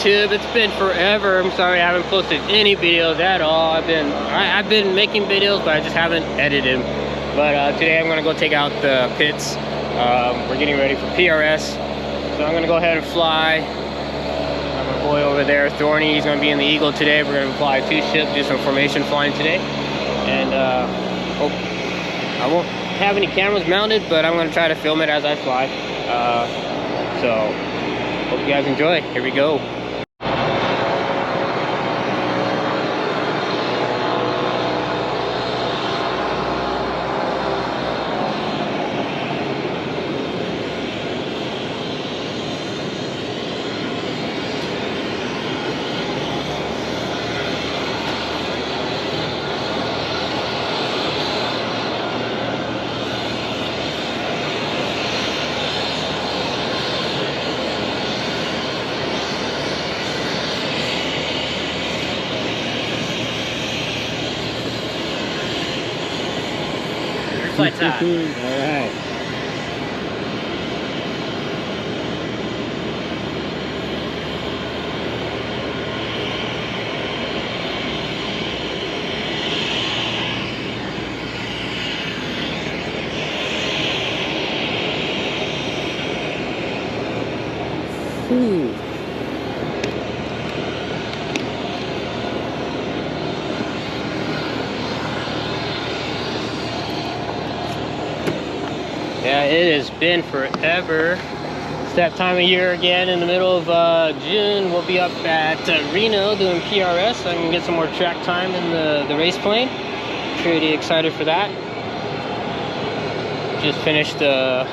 YouTube. It's been forever. I'm sorry I haven't posted any videos at all. I've been making videos, but I just haven't edited them. But today I'm gonna go take out the pits. We're getting ready for PRS, so I'm gonna go ahead and fly. My boy over there, Thorny, he's gonna be in the Eagle today. We're gonna fly 2 ships, do some formation flying today, and I won't have any cameras mounted, but I'm gonna try to film it as I fly. So hope you guys enjoy. Here we go. Flight time. All right. Ooh. Yeah, it has been forever. It's that time of year again. In the middle of June, we'll be up at Reno doing PRS. So I can get some more track time in the race plane. Pretty excited for that. Just finished the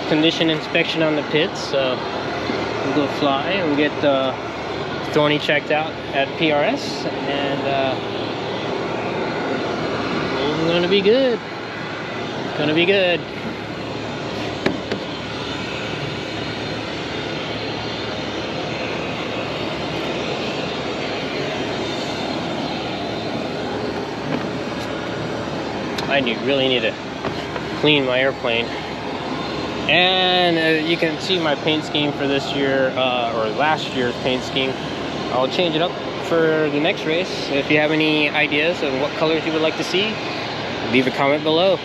condition inspection on the pits, so we'll go fly and get the Thorny checked out at PRS, and it's gonna be good. It's gonna be good. I really need to clean my airplane, and you can see my paint scheme for this year, or last year's paint scheme. I'll change it up for the next race. If you have any ideas of what colors you would like to see, leave a comment below.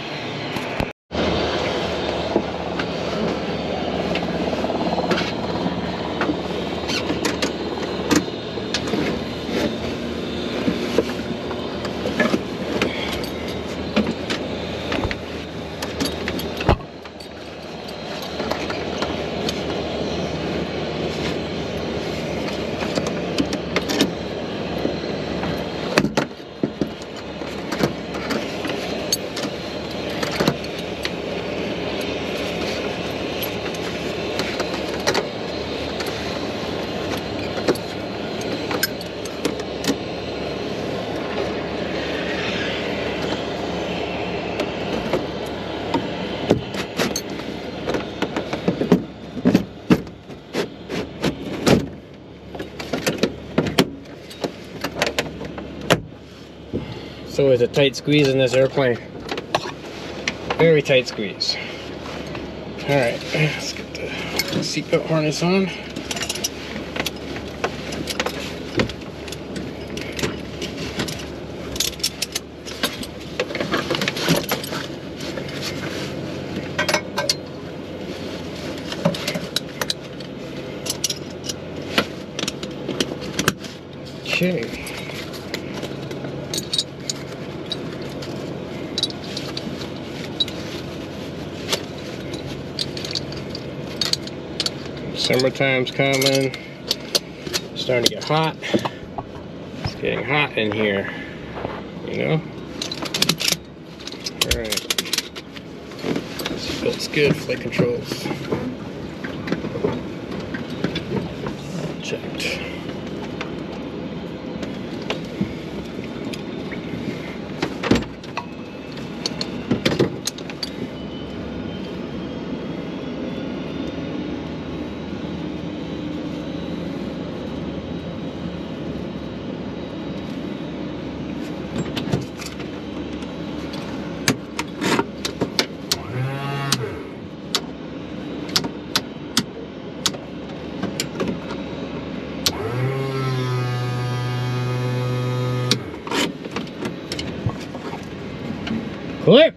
It's always a tight squeeze in this airplane. Very tight squeeze. Alright, let's get the seatbelt harness on. Okay. Summertime's coming. It's starting to get hot. It's getting hot in here, you know? Alright. Seatbelt's good, flight controls checked. Flip.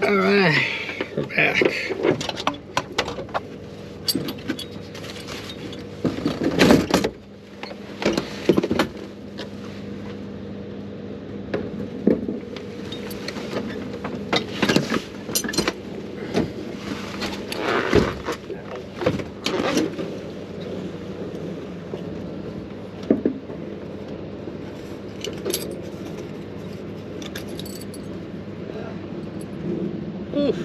All right, we're back. Oof.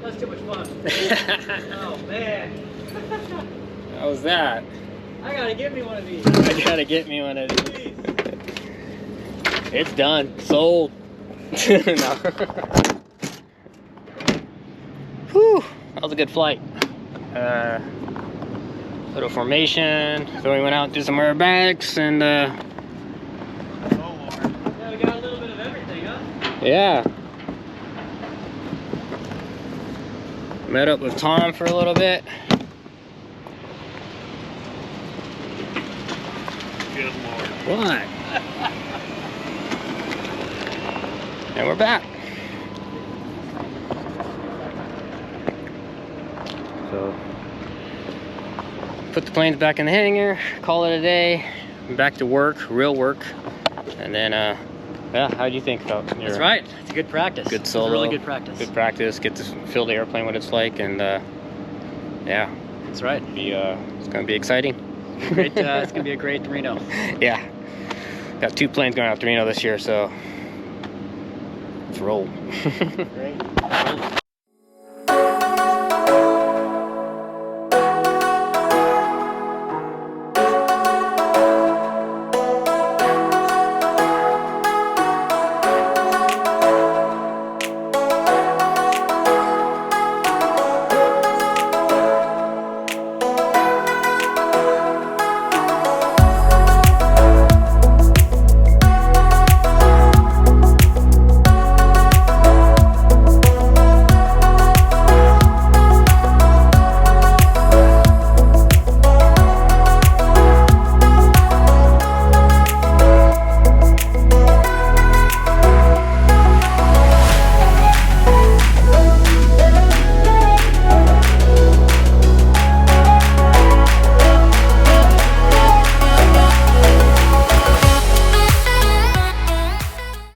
That's too much fun. Oh man. How was that? I gotta get me one of these. I gotta get me one of these. It's done. Sold. No. Whew. That was a good flight. Little formation. So we went out and did some aerobatics and Yeah, we got a little bit of everything, huh? yeah. Met up with Tom for a little bit. Good lord. What? And we're back. So, put the planes back in the hangar, call it a day, back to work, real work. And then, yeah, how do you think about your... That's right. It's a good practice. Good solo. It's really good practice. Good practice. Get to feel the airplane, what it's like, and yeah. That's right. It's gonna be exciting. Great. It's gonna be a great Reno. Yeah. Got 2 planes going out to Reno this year, so let's roll. Great.